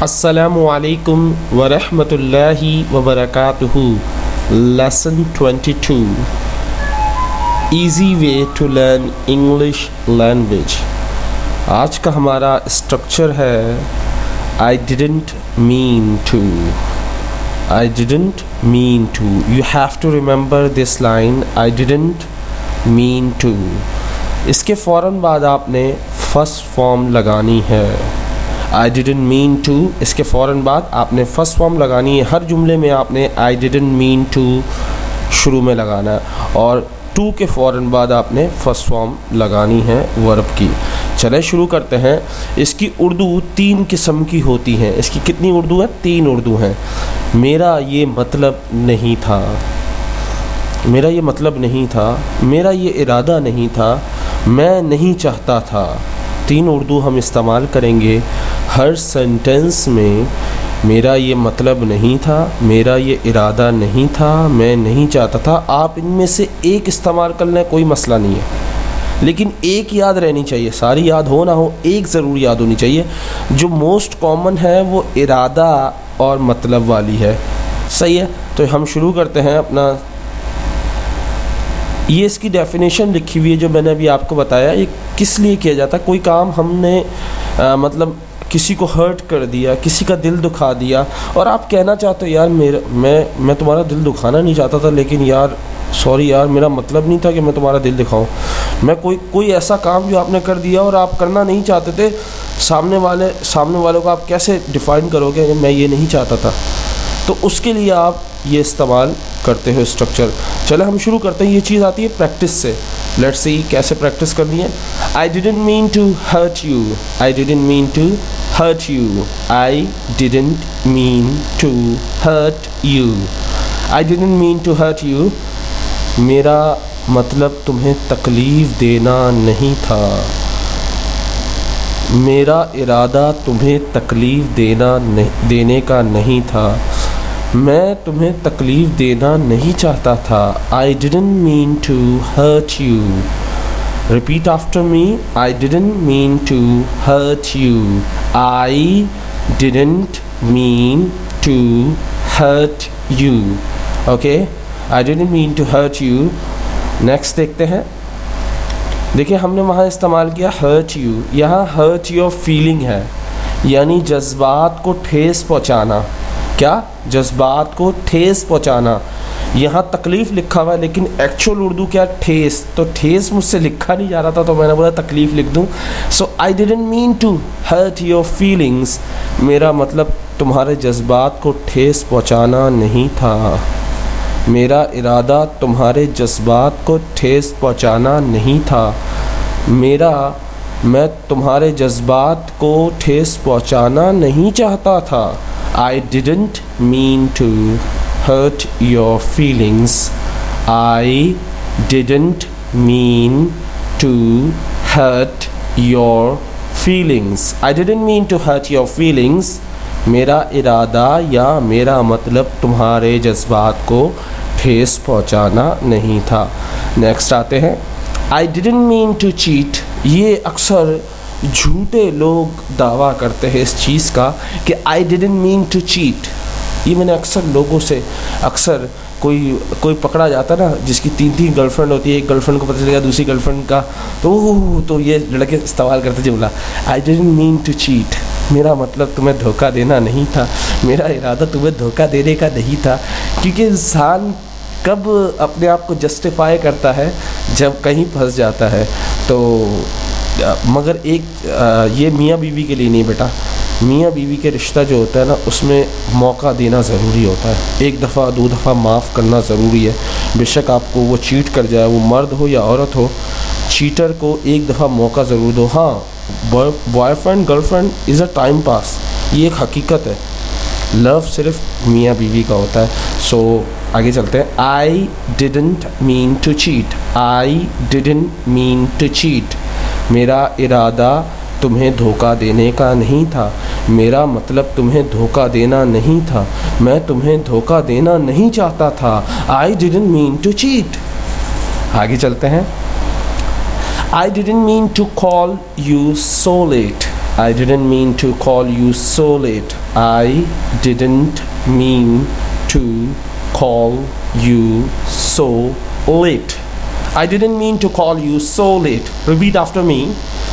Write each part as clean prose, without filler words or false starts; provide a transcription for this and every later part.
السلام علیکم ورحمۃ اللہ وبرکاتہ. Lesson 22 Easy way to learn English language. آج کا ہمارا اسٹرکچر ہے I didn't mean to. I didn't mean to. You have to remember this line. I didn't mean to. اس کے فوراً بعد آپ نے فرسٹ فارم لگانی ہے. I didn't mean to. اس کے فوراً بعد آپ نے فرسٹ فارم لگانی ہے. ہر جملے میں آپ نے I didn't mean to شروع میں لگانا ہے اور to کے فوراً بعد آپ نے فرسٹ فارم لگانی ہے ورب کی. چلیں شروع کرتے ہیں. اس کی اردو 3 قسم کی ہوتی ہیں. اس کی کتنی اردو ہے؟ 3 اردو ہیں. میرا یہ مطلب نہیں تھا, میرا یہ مطلب نہیں تھا, میرا یہ ارادہ نہیں تھا, میں نہیں چاہتا تھا. 3 اردو ہم استعمال کریں گے ہر سینٹنس میں. میرا یہ مطلب نہیں تھا, میرا یہ ارادہ نہیں تھا, میں نہیں چاہتا تھا. آپ ان میں سے ایک استعمال کر لیں, کوئی مسئلہ نہیں ہے, لیکن ایک یاد رہنی چاہیے. ساری یاد ہو نہ ہو, ایک ضرور یاد ہونی چاہیے. جو موسٹ کامن ہے وہ ارادہ اور مطلب والی ہے. صحیح ہے, تو ہم شروع کرتے ہیں اپنا. یہ اس کی ڈیفینیشن لکھی ہوئی ہے جو میں نے ابھی آپ کو بتایا. یہ کس لیے کیا جاتا ہے؟ کوئی کام ہم نے مطلب کسی کو ہرٹ کر دیا, کسی کا دل دکھا دیا, اور آپ کہنا چاہتے ہو یار میں تمہارا دل دکھانا نہیں چاہتا تھا, لیکن یار سوری یار, میرا مطلب نہیں تھا کہ میں تمہارا دل دکھاؤں. میں کوئی ایسا کام جو آپ نے کر دیا اور آپ کرنا نہیں چاہتے تھے, سامنے والوں کو آپ کیسے ڈیفائن کرو گے میں یہ نہیں چاہتا تھا؟ تو اس کے لیے آپ یہ استعمال کرتے ہو اسٹرکچر. چلے ہم شروع کرتے ہیں. یہ چیز آتی ہے پریکٹس سے. لیٹس سی کیسے پریکٹس کرنی ہے. I didn't mean to hurt you. I didn't mean to hurt you. I didn't mean to hurt you. I didn't mean to hurt you. میرا مطلب تمہیں تکلیف دینا نہیں تھا. میرا ارادہ تمہیں تکلیف دینے کا نہیں تھا. میں تمہیں تکلیف دینا نہیں چاہتا تھا. I didn't mean to hurt you. Repeat after me. I didn't mean to hurt you. I didn't mean to hurt you. Okay? I didn't mean to hurt you. Next دیکھتے ہیں. دیکھیں ہم نے وہاں استعمال کیا hurt you. یہاں hurt your feeling ہے, یعنی جذبات کو ٹھیس پہنچانا. کیا؟ جذبات کو ٹھیس پہنچانا. یہاں تکلیف لکھا ہوا ہے لیکن ایکچوئل اردو کیا؟ ٹھیس. تو ٹھیس مجھ سے لکھا نہیں جا رہا تھا تو میں نے بولا تکلیف لکھ دوں. سو I didn't mean to hurt your feelings. میرا مطلب تمہارے جذبات کو ٹھیس پہنچانا نہیں تھا. میرا ارادہ تمہارے جذبات کو ٹھیس پہنچانا نہیں تھا. میں تمہارے جذبات کو ٹھیس پہنچانا نہیں چاہتا تھا. I didn't mean to hurt your feelings. I didn't mean to hurt your feelings. I didn't mean to hurt your feelings. میرا ارادہ یا میرا مطلب تمہارے جذبات کو ٹھیس پہنچانا نہیں تھا. نیکسٹ آتے ہیں. I didn't mean to cheat. یہ اکثر جھوٹے لوگ دعویٰ کرتے ہیں اس چیز کا کہ I didn't mean to cheat. یہ میں نے اکثر لوگوں سے کوئی پکڑا جاتا ہے نا جس کی 3 گرل فرینڈ ہوتی ہے, ایک گرل فرینڈ کو پتہ چلے گا دوسری گرل فرینڈ کا, تو یہ لڑکے استعمال کرتے جملہ I didn't mean to cheat. میرا مطلب تمہیں دھوکہ دینا نہیں تھا, میرا ارادہ تمہیں دھوکہ دینے کا نہیں تھا. کیونکہ انسان کب اپنے آپ کو جسٹیفائی کرتا ہے؟ جب کہیں پھنس جاتا ہے. تو مگر یہ میاں بیوی کے لیے نہیں بیٹا. میاں بیوی کے رشتہ جو ہوتا ہے نا اس میں موقع دینا ضروری ہوتا ہے. 1 دفعہ 2 دفعہ معاف کرنا ضروری ہے. بے شک آپ کو وہ چیٹ کر جائے, وہ مرد ہو یا عورت ہو, چیٹر کو 1 دفعہ موقع ضرور دو. ہاں boy friend girl friend is a time pass, یہ ایک حقیقت ہے. لو صرف میاں بیوی کا ہوتا ہے. سو آگے چلتے ہیں. I didn't mean to cheat. I didn't mean to cheat. میرا ارادہ تمہیں دھوکہ دینے کا نہیں تھا. میرا مطلب تمہیں دھوکہ دینا نہیں تھا. میں تمہیں دھوکہ دینا نہیں چاہتا تھا. I didn't mean to cheat. آگے چلتے ہیں. I didn't mean to call you so late. I didn't mean to call you so late. I didn't mean to call you so late. I didn't mean to call you so late. Repeat after me.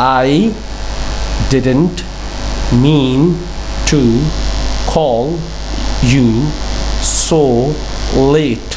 I didn't mean to call you so late.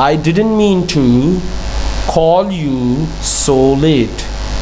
I didn't mean to call you so late.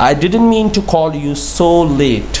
I didn't mean to call you so late.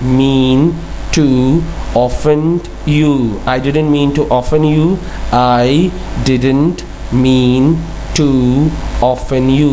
mean to offend you. I didn't mean to offend you. I didn't mean to offend you.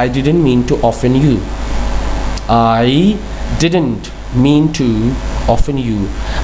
I didn't mean to offend you. I didn't mean to offend you.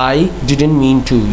I didn't mean to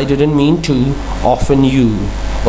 I didn't mean to offend you.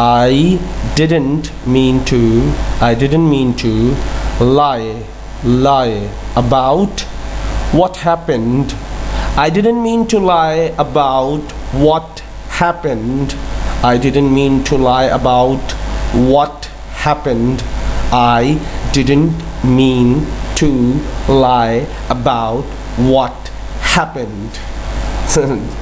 I didn't mean to lie about what happened. I didn't mean to lie about what happened. I didn't mean to lie about what happened. I didn't mean to lie about what happened.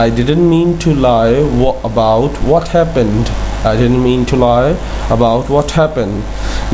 I didn't mean to lie about what happened. I didn't mean to lie about what happened.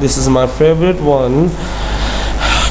This is my favorite one.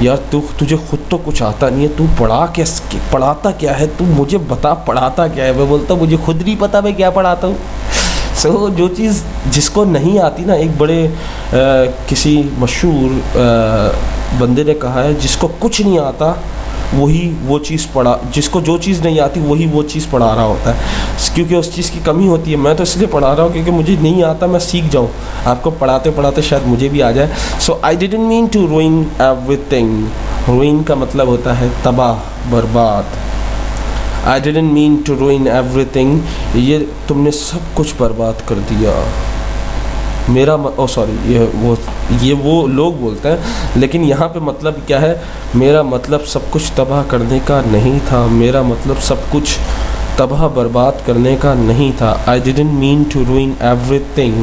یار تجھے خود تو کچھ آتا نہیں ہے, تو پڑھاتا کیا ہے, تو مجھے بتا پڑھاتا کیا ہے. میں بولتا ہوں مجھے خود نہیں پتا میں کیا پڑھاتا ہوں. جو چیز جس کو نہیں آتی نا, ایک بڑے کسی مشہور بندے نے کہا ہے, جس کو کچھ نہیں آتا وہی وہ چیز جس کو جو چیز نہیں آتی وہی وہ چیز پڑھا رہا ہوتا ہے, کیونکہ اس چیز کی کمی ہوتی ہے. میں تو اس لیے پڑھا رہا ہوں کیونکہ مجھے نہیں آتا, میں سیکھ جاؤں. آپ کو پڑھاتے پڑھاتے شاید مجھے بھی آ جائے. سو آئی ڈڈنٹ مین ٹو روئن ایوری تھنگ. روئن کا مطلب ہوتا ہے تباہ, برباد. I didn't mean to ruin everything. یہ تم نے سب کچھ برباد کر دیا. میرا یہ وہ لوگ بولتے ہیں, لیکن یہاں پہ مطلب کیا ہے, میرا مطلب سب کچھ تباہ کرنے کا نہیں تھا. میرا مطلب سب کچھ تباہ برباد کرنے کا نہیں تھا. I didn't mean to ruin everything.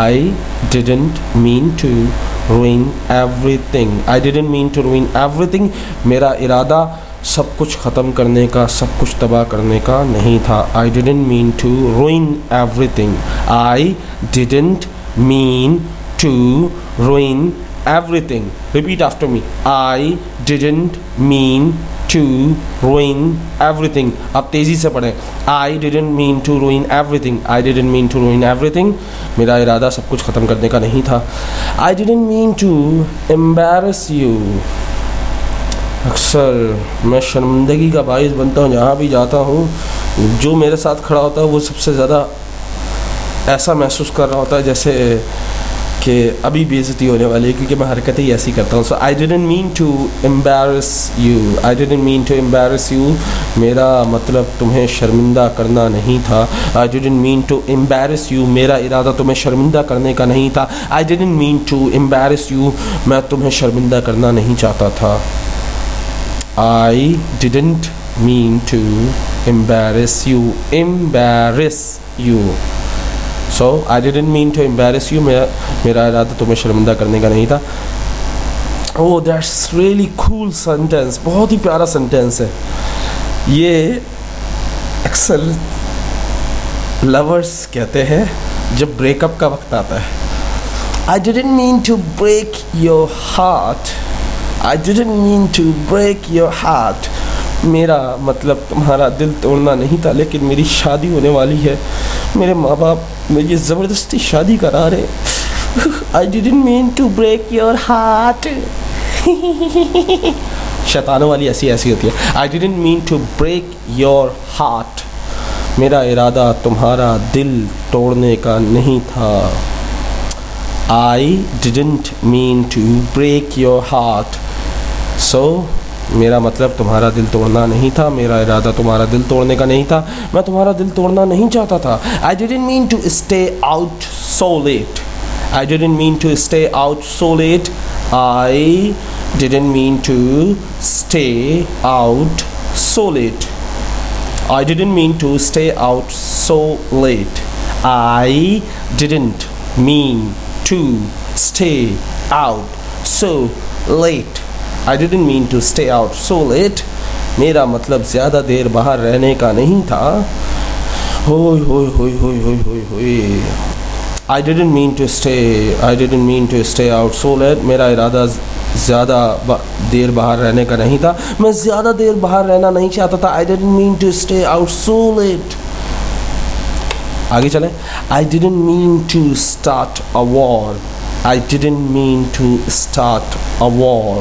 I didn't mean to ruin everything. I didn't mean to ruin everything. میرا ارادہ سب کچھ ختم کرنے کا, سب کچھ تباہ کرنے کا نہیں تھا. I didn't mean to ruin everything. I didn't mean to ruin everything. Repeat after me. I didn't mean to ruin everything. اب تیزی سے پڑھیں. I didn't mean to ruin everything. I didn't mean to ruin everything. میرا ارادہ سب کچھ ختم کرنے کا نہیں تھا. I didn't mean to embarrass you. اکثر میں شرمندگی کا باعث بنتا ہوں جہاں بھی جاتا ہوں. جو میرے ساتھ کھڑا ہوتا ہے وہ سب سے زیادہ ایسا محسوس کر رہا ہوتا ہے جیسے کہ ابھی بے عزتی ہونے والی ہے, کیونکہ میں حرکتیں ہی ایسی کرتا ہوں. So I didn't mean to embarrass you. I didn't mean to embarrass you. میرا مطلب تمہیں شرمندہ کرنا نہیں تھا. I didn't mean to embarrass you. میرا ارادہ تمہیں شرمندہ کرنے کا نہیں تھا. I didn't mean to embarrass you. میں تمہیں شرمندہ کرنا نہیں چاہتا تھا. I didn't mean to embarrass you. Embarrass you. So I didn't mean to embarrass you. میرا ارادہ تمہیں شرمندہ کرنے کا نہیں تھا. Oh, that's really cool sentence. بہت ہی پیارا سینٹینس ہے یہ. اکثر لورس کہتے ہیں جب بریک اپ کا وقت آتا ہے, I didn't mean to break your heart. I didn't mean to break your heart. میرا مطلب تمہارا دل توڑنا نہیں تھا, لیکن میری شادی ہونے والی ہے. میرے ماں باپ میری زبردستی شادی کرا رہے. I didn't mean to break your heart. شیطانوں والی ایسی ہوتی ہے. I didn't mean to break your heart. میرا ارادہ تمہارا دل توڑنے کا نہیں تھا. I didn't mean to break your heart. So میرا مطلب تمہارا دل توڑنا نہیں تھا. میرا ارادہ تمہارا دل توڑنے کا نہیں تھا. میں تمہارا دل توڑنا نہیں چاہتا تھا. I didn't mean to stay out so late. I didn't mean to stay out so late. I didn't mean to stay out so late. I didn't mean to stay out so late. I didn't mean to stay out so late. I didn't mean to stay out so late. میرا مطلب زیادہ دیر باہر رہنے کا نہیں تھا. ہوئے ہوئے ہوئے ہوئے ہوئے ہوئے ہوئے. I didn't mean to stay out so late. میرا ارادہ زیادہ دیر باہر رہنے کا نہیں تھا. میں زیادہ دیر باہر رہنا نہیں چاہتا تھا. I didn't mean to stay out so late. آگے چلیں. I didn't mean to start a war. I didn't mean to start a war.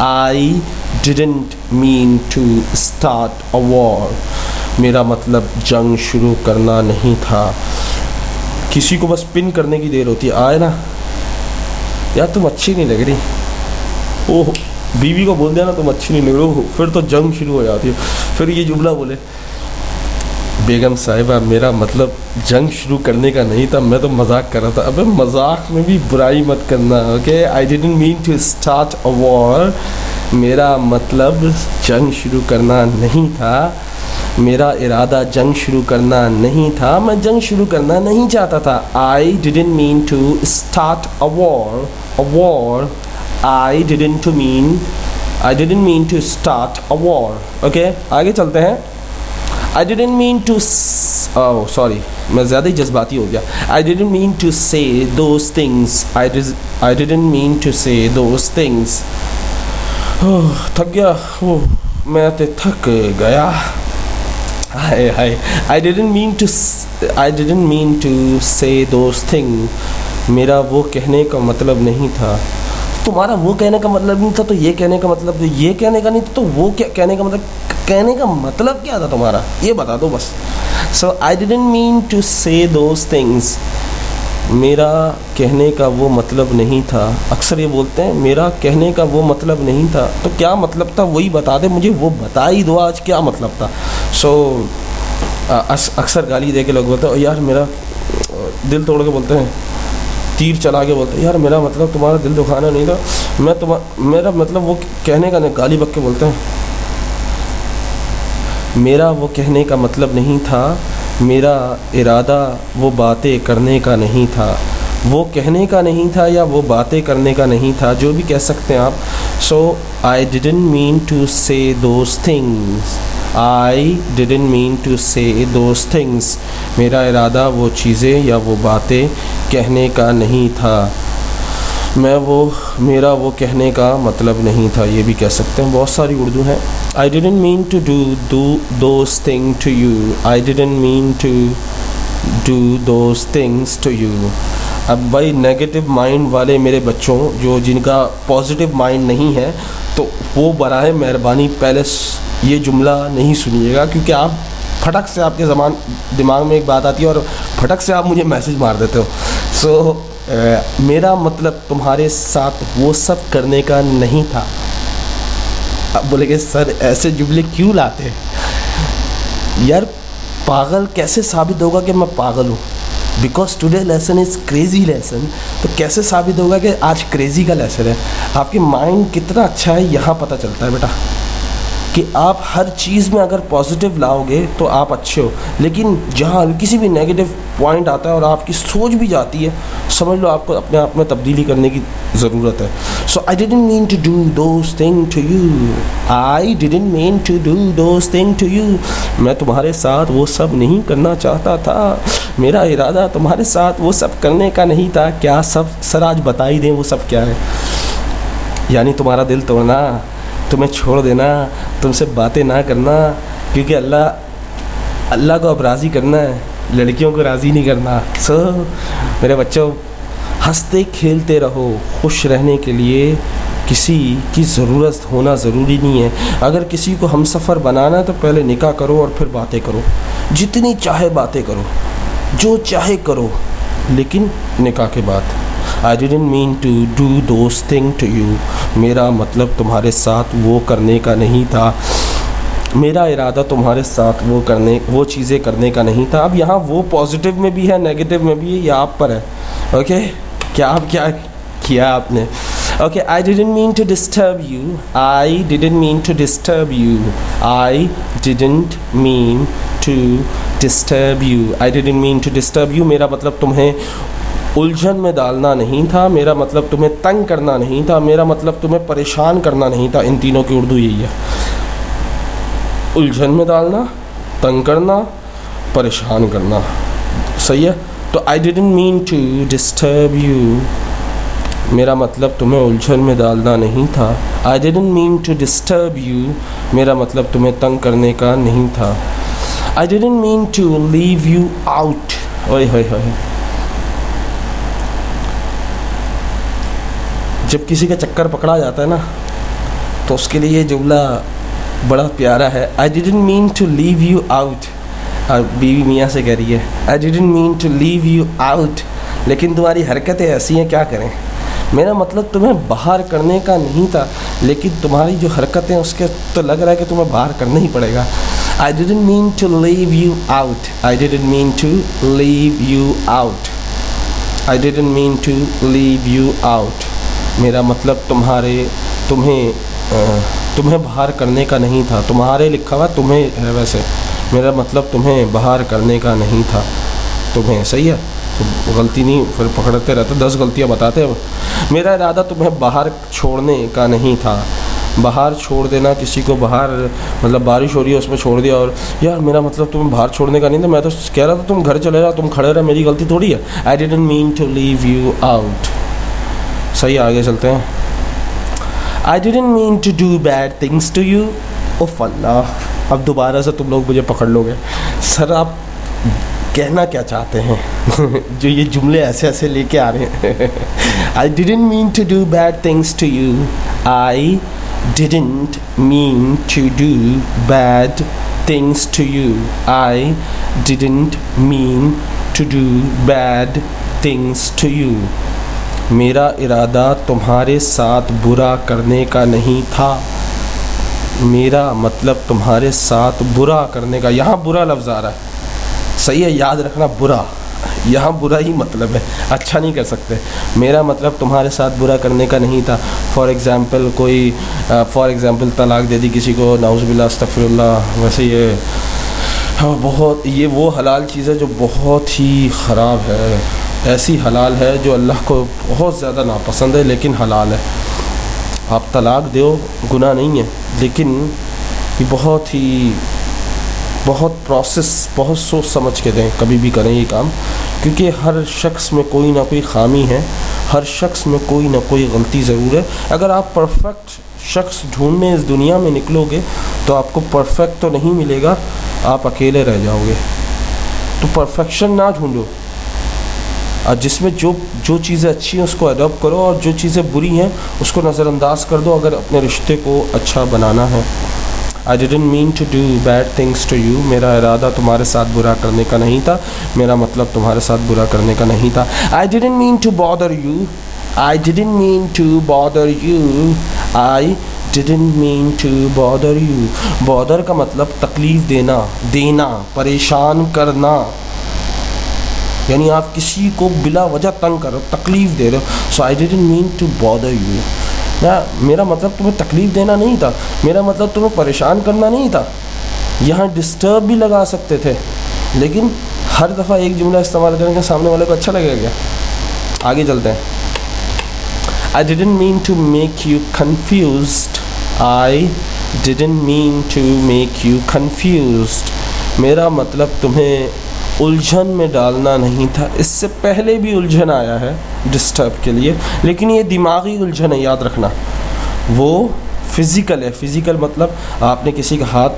I didn't mean to start a war. میرا مطلب جنگ شروع کرنا نہیں تھا. کسی کو بس پن کرنے کی دیر ہوتی ہے, آئے نا یار تم اچھی نہیں لگ رہی, اوہ بیوی کو بول دینا تم اچھی نہیں لگ رہی, پھر تو جنگ شروع ہو جاتی ہے. پھر یہ جملہ بولے, بیگم صاحبہ میرا مطلب جنگ شروع کرنے کا نہیں تھا, میں تو مذاق کر رہا تھا. ابے مذاق میں بھی برائی مت کرنا, okay. I didn't mean to start a war. میرا مطلب جنگ شروع کرنا نہیں تھا. میرا ارادہ جنگ شروع کرنا نہیں تھا. میں جنگ شروع کرنا نہیں چاہتا تھا. I didn't mean to start a war. A war. I didn't mean to start a war. Okay آگے چلتے ہیں. I didn't mean to میں زیادہ ہی جذباتی ہو گیا. I didn't mean to say those things. I didn't mean to say those things. تھک گیا میں تے تھک گیا. I didn't mean to say those things. میرا وہ کہنے کا مطلب نہیں تھا. تمہارا وہ کہنے کا مطلب نہیں تھا تو یہ کہنے کا مطلب, یہ کہنے کا نہیں تھا تو وہ کیا کہنے کا مطلب, کہنے کا مطلب کیا تھا تمہارا یہ بتا دو بس. So I didn't mean to say those things. میرا کہنے کا وہ مطلب نہیں تھا. اکثر یہ بولتے ہیں میرا کہنے کا وہ مطلب نہیں تھا. تو کیا مطلب تھا وہی بتا دے مجھے, وہ بتا ہی دو آج کیا مطلب تھا. سو اکثر گالی دے کے لوگ بولتے ہیں یار میرا دل توڑ کے بولتے ہیں, تیر چلا کے بولتے ہیں یار میرا مطلب تمہارا دل دکھانا نہیں تھا, میرا مطلب وہ کہنے کا نہیں, گالی بک کے بولتے ہیں میرا وہ کہنے کا مطلب نہیں تھا, میرا ارادہ وہ باتیں کرنے کا نہیں تھا. وہ کہنے کا نہیں تھا یا وہ باتیں کرنے کا نہیں تھا, جو بھی کہہ سکتے ہیں آپ. سو I didn't mean to say those things. I didn't mean to say those things. میرا ارادہ وہ چیزیں یا وہ باتیں کہنے کا نہیں تھا. میرا وہ کہنے کا مطلب نہیں تھا, یہ بھی کہہ سکتے ہیں. بہت ساری اردو ہیں. I didn't mean to do those things to you. I didn't mean to do those things to you. اب بھائی نیگیٹو مائنڈ والے میرے بچوں جو جن کا پازیٹیو مائنڈ نہیں ہے تو وہ براہ مہربانی پہلے یہ جملہ نہیں سنیے گا, کیونکہ آپ پھٹک سے آپ کے دماغ میں ایک بات آتی ہے اور پھٹک سے آپ مجھے میسج مار دیتے ہو. سو میرا مطلب تمہارے ساتھ وہ سب کرنے کا نہیں تھا. اب بولے کہ سر ایسے جملے کیوں لاتے ہیں یار, پاگل کیسے ثابت ہوگا کہ میں پاگل ہوں, because today lesson is crazy lesson. تو کیسے ثابت ہوگا کہ آج کریزی کا لیسن ہے. آپ کے مائنڈ کتنا اچھا ہے یہاں پتہ چلتا ہے بیٹا, کہ آپ ہر چیز میں اگر پازیٹیو لاؤ گے تو آپ اچھے ہو, لیکن جہاں کسی بھی نیگیٹو پوائنٹ آتا ہے اور آپ کی سوچ بھی جاتی ہے, سمجھ لو آپ کو اپنے آپ میں تبدیلی کرنے کی ضرورت ہے. سو I didn't mean to do those things to you. I didn't mean to do those things to you. میں تمہارے ساتھ وہ سب نہیں کرنا چاہتا تھا. میرا ارادہ تمہارے ساتھ وہ سب کرنے کا نہیں تھا. کیا سب سر آج بتا ہی دیں وہ سب کیا ہے. یعنی تمہارا دل توڑنا, تمہیں چھوڑ دینا, تم سے باتیں نہ کرنا, کیونکہ اللہ کو اب راضی کرنا ہے, لڑکیوں کو راضی نہیں کرنا. سو میرے بچوں ہنستے کھیلتے رہو. خوش رہنے کے لیے کسی کی ضرورت ہونا ضروری نہیں ہے. اگر کسی کو ہم سفر بنانا ہے تو پہلے نکاح کرو اور پھر باتیں کرو. جتنی چاہے باتیں کرو, جو چاہے کرو, لیکن نکاح کے بعد. I didn't mean to do those things to you. میرا مطلب تمہارے ساتھ وہ کرنے کا نہیں تھا. میرا ارادہ تمہارے ساتھ وہ چیزیں کرنے کا نہیں تھا. اب یہاں وہ پازیٹیو میں بھی ہے نیگیٹو میں بھی ہے, یہ آپ پر ہے. اوکے, کیا آپ کیا کیا آپ نے. Okay, I didn't mean to disturb you. I didn't mean to disturb you. I didn't mean to disturb you. I didn't mean to disturb you. میرا مطلب تمہیں الجھن میں ڈالنا نہیں تھا. میرا مطلب تمہیں تنگ کرنا نہیں تھا. میرا مطلب تمہیں پریشان کرنا نہیں تھا. ان تینوں کی اردو یہی ہے, الجھن میں ڈالنا, تنگ کرنا, پریشان کرنا. صحیح ہے. تو I didn't mean to disturb you. میرا مطلب تمہیں الجھن میں ڈالنا نہیں تھا. I didn't mean to disturb you. میرا مطلب تمہیں تنگ کرنے کا نہیں تھا. I didn't mean to leave you out. اوئے ہوئے ہوئے, جب کسی کا چکر پکڑا جاتا ہے نا تو اس کے لیے یہ جملہ بڑا پیارا ہے. I didn't mean to leave you out. بیوی میاں سے کہہ رہی ہے I didn't mean to leave you out. لیکن تمہاری حرکتیں ایسی ہیں, کیا کریں. میرا مطلب تمہیں باہر کرنے کا نہیں تھا, لیکن تمہاری جو حرکتیں اس کے تو لگ رہا ہے کہ تمہیں باہر کرنا ہی پڑے گا. I didn't mean to leave you out. I didn't mean to leave you out. I didn't mean to leave you out. میرا مطلب تمہیں باہر کرنے کا نہیں تھا. تمہارے لکھا ہوا تمہیں ہے ویسے. میرا مطلب تمہیں باہر کرنے کا نہیں تھا. تمہیں صحیح ہے, تو غلطی نہیں پھر پکڑتے رہتے, 10 غلطیاں بتاتے ہیں. میرا ارادہ تمہیں باہر چھوڑنے کا نہیں تھا. باہر چھوڑ دینا کسی کو, باہر مطلب بارش ہو رہی ہے اس میں چھوڑ دیا, اور یار میرا مطلب تمہیں باہر چھوڑنے کا نہیں تھا, میں تو کہہ رہا تھا تم گھر چلے جاؤ, تم کھڑے رہے, میری غلطی تھوڑی ہے. I didn't mean to leave you out. صحیح, آگے چلتے ہیں. I didn't mean to do bad things to you. اوف اللہ, اب دوبارہ سے تم لوگ مجھے پکڑ لو گے. سر آپ کہنا کیا چاہتے ہیں جو یہ جملے ایسے ایسے لے کے آ رہے ہیں. I didn't mean to do bad things to you. I didn't mean to do bad things to you. I didn't mean to do bad things to you. میرا ارادہ تمہارے ساتھ برا کرنے کا نہیں تھا. میرا مطلب تمہارے ساتھ برا کرنے کا. یہاں برا لفظ آ رہا ہے, صحیح ہے, یاد رکھنا برا, یہاں برا ہی مطلب ہے, اچھا نہیں کر سکتے. میرا مطلب تمہارے ساتھ برا کرنے کا نہیں تھا. فار ایگزامپل طلاق دے دی کسی کو, نعوذ باللہ استغفر اللہ. ویسے یہ وہ حلال چیز ہے جو بہت ہی خراب ہے, ایسی حلال ہے جو اللہ کو بہت زیادہ ناپسند ہے, لیکن حلال ہے. آپ طلاق دیو, گناہ نہیں ہے, لیکن یہ بہت پروسیس, بہت سوچ سمجھ کے دیں کبھی بھی کریں یہ کام, کیونکہ ہر شخص میں کوئی نہ کوئی خامی ہے, ہر شخص میں کوئی نہ کوئی غلطی ضرور ہے. اگر آپ پرفیکٹ شخص ڈھونڈنے اس دنیا میں نکلو گے تو آپ کو پرفیکٹ تو نہیں ملے گا, آپ اکیلے رہ جاؤ گے. تو پرفیکشن نہ ڈھونڈو, اور جس میں جو چیزیں اچھی ہیں اس کو اڈاپٹ کرو, اور جو چیزیں بری ہیں اس کو نظر انداز کر دو اگر اپنے رشتے کو اچھا بنانا ہے. I didn't mean to do bad things to you. میرا ارادہ تمہارے ساتھ برا کرنے کا نہیں تھا. میرا مطلب تمہارے ساتھ برا کرنے کا نہیں تھا. I didn't mean to bother you. I didn't mean to bother you. I didn't mean to bother you. bother کا مطلب تکلیف دینا, پریشان کرنا. یعنی آپ کسی کو بلا وجہ تنگ کر رہے ہو, تکلیف دے رہے ہو. So I didn't mean to bother you. میرا مطلب تمہیں تکلیف دینا نہیں تھا, میرا مطلب تمہیں پریشان کرنا نہیں تھا. یہاں ڈسٹرب بھی لگا سکتے تھے, لیکن ہر دفعہ ایک جملہ استعمال کریں گے سامنے والے کو اچھا لگے گا. آگے چلتے ہیں. I didn't mean to make you confused. I didn't mean to make you confused. میرا مطلب تمہیں الجھن میں ڈالنا نہیں تھا. اس سے پہلے بھی الجھن آیا ہے ڈسٹرب کے لیے, لیکن یہ دماغی الجھن ہے, یاد رکھنا. وہ فزیکل ہے. فزیکل مطلب آپ نے کسی کا ہاتھ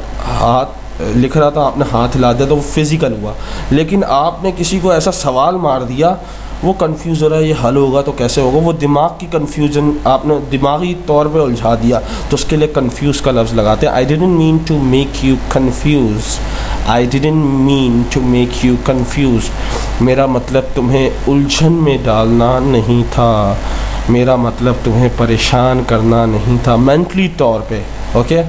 لکھ رہا تھا, آپ نے ہاتھ ہلا دیا تو وہ فزیکل ہوا. لیکن آپ نے کسی کو ایسا سوال مار دیا, وہ کنفیوز ہو رہا ہے یہ حل ہوگا تو کیسے ہوگا, وہ دماغ کی کنفیوژن آپ نے دماغی طور پہ الجھا دیا, تو اس کے لیے کنفیوز کا لفظ لگاتے ہیں. I didn't mean to make you confused. I didn't mean to make you confused. میرا مطلب تمہیں الجھن میں ڈالنا نہیں تھا. میرا مطلب تمہیں پریشان کرنا نہیں تھا مینٹلی طور پہ. Okay.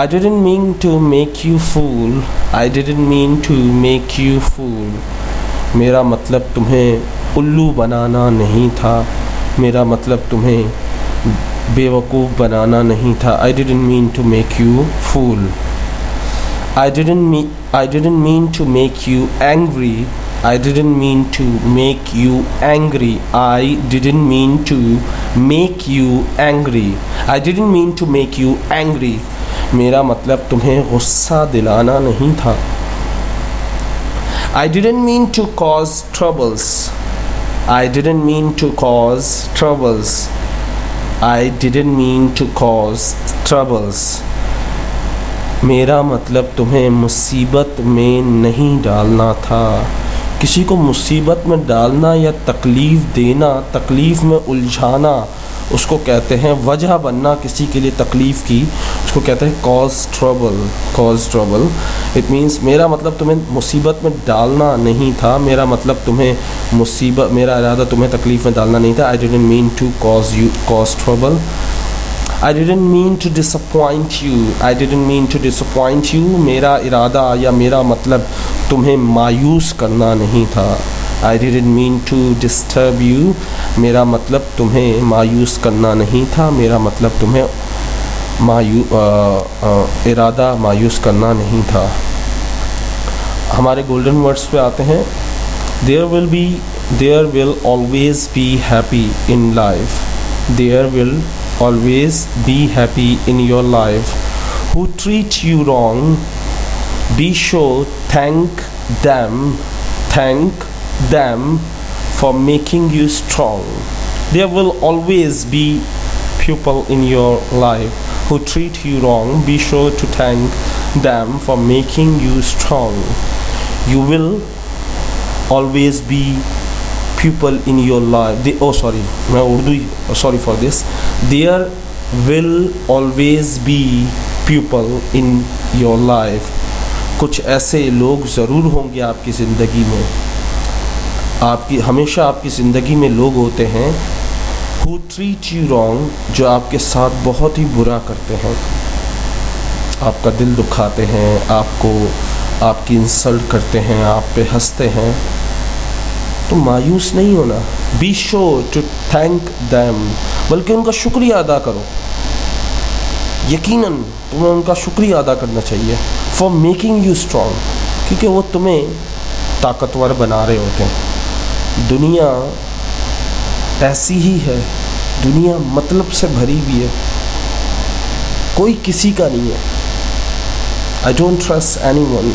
I didn't mean to make you fool. I didn't mean to make you fool. میرا مطلب تمہیں الو بنانا نہیں تھا. میرا مطلب تمہیں بیوقوف بنانا نہیں تھا. I didn't mean to make you fool. I didn't mean to make you angry. I didn't mean to make you angry. I didn't mean to make you angry. I didn't mean to make you angry. میرا مطلب تمہیں غصہ دلانا نہیں تھا. I didn't mean to cause troubles. I didn't mean to cause troubles. I didn't mean to cause troubles. میرا مطلب تمہیں مصیبت میں نہیں ڈالنا تھا. کسی کو مصیبت میں ڈالنا یا تکلیف دینا, تکلیف میں الجھانا, اس کو کہتے ہیں وجہ بننا کسی کے لیے تکلیف کی, اس کو کہتے ہیں cause trouble. cause trouble. It means میرا مطلب تمہیں مصیبت میں ڈالنا نہیں تھا. میرا مطلب تمہیں میرا ارادہ تمہیں تکلیف میں ڈالنا نہیں تھا. I didn't mean to cause trouble. I didn't mean to disappoint you. I didn't mean to disappoint you. میرا ارادہ یا میرا مطلب تمہیں مایوس کرنا نہیں تھا. I didn't mean to disturb you. میرا مطلب تمہیں مایوس کرنا نہیں تھا. میرا مطلب تمہیں ارادہ مایوس کرنا نہیں تھا. ہمارے گولڈن ورڈز پہ آتے ہیں. There will always be happy in life. There will always be happy in your life. Who treat you wrong, be sure thank them for making you strong. There will always be people in your life who treat you wrong, be sure to thank them for making you strong. You will always be people in your life. Sorry for this. There will always be people in your life. کچھ ایسے لوگ ضرور ہوں گے آپ کی زندگی میں. ہمیشہ آپ کی زندگی میں لوگ ہوتے ہیں who treat you wrong, جو آپ کے ساتھ بہت ہی برا کرتے ہیں, آپ کا دل دکھاتے ہیں, آپ کی انسلٹ کرتے ہیں, آپ پہ ہنستے ہیں. تو مایوس نہیں ہونا. be sure to thank them, بلکہ ان کا شکریہ ادا کرو. یقیناً تمہیں ان کا شکریہ ادا کرنا چاہیے. for making you strong, کیونکہ وہ تمہیں طاقتور بنا رہے ہوتے ہیں. دنیا ایسی ہی ہے, دنیا مطلب سے بھری ہوئی ہے, کوئی کسی کا نہیں ہے. I don't trust anyone,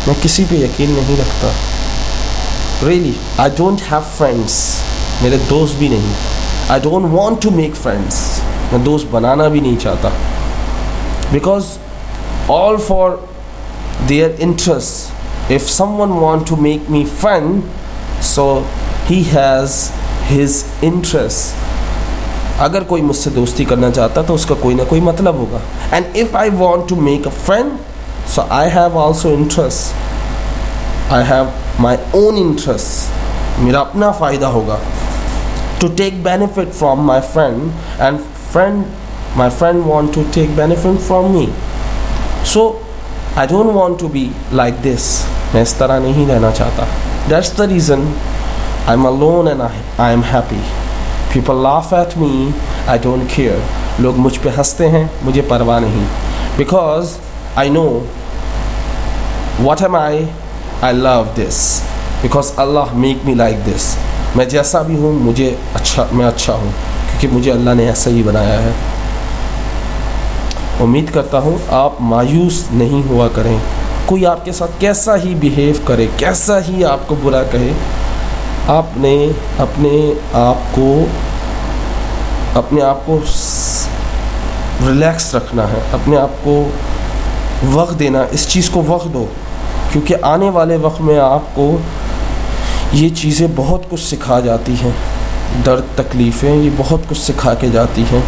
میں کسی پہ یقین نہیں رکھتا. Really, I don't have friends, میرے دوست بھی نہیں. I don't want to make friends, میں دوست بنانا بھی نہیں چاہتا. Because all for their interests. If someone want to make me friend, so he has his interests. اگر کوئی مجھ سے دوستی کرنا چاہتا تو اس کا کوئی نہ کوئی مطلب ہوگا. And if I want to make a friend, so I have also interests. I have my own interests. میرا اپنا فائدہ ہوگا. To take benefit from my friend, and my friend want to take benefit from me. So I don't want to be like this. میں اس طرح نہیں رہنا چاہتا. That's the reason I'm alone and I am happy. People laugh at me, I don't care. لوگ مجھ پہ ہنستے ہیں, مجھے پرواہ نہیں. Because I know what am I love this. Because Allah make me like this. میں جیسا بھی ہوں میں اچھا ہوں, کیونکہ مجھے اللہ نے ایسا ہی بنایا ہے. امید کرتا ہوں آپ مایوس نہیں ہوا کریں. کوئی آپ کے ساتھ کیسا ہی بیہیو کرے, کیسا ہی آپ کو برا کہے, آپ نے اپنے آپ کو ریلیکس رکھنا ہے, اپنے آپ کو وقت دینا. اس چیز کو وقت دو, کیونکہ آنے والے وقت میں آپ کو یہ چیزیں بہت کچھ سکھا جاتی ہیں. درد, تکلیفیں, یہ بہت کچھ سکھا کے جاتی ہیں,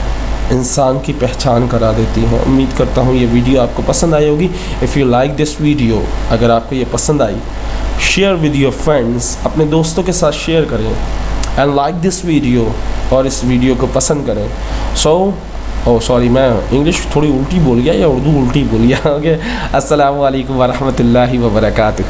انسان کی پہچان کرا دیتی ہیں. امید کرتا ہوں یہ ویڈیو آپ کو پسند آئی ہوگی. If you like this video, اگر آپ کو یہ پسند آئی, شیئر ود یور فرینڈس, اپنے دوستوں کے ساتھ شیئر کریں. اینڈ لائک دس ویڈیو, اور اس ویڈیو کو پسند کریں. سوری میں انگلش تھوڑی الٹی بول گیا یا اردو الٹی بول گیا. اوکے, السلام علیکم ورحمۃ اللہ وبرکاتہ.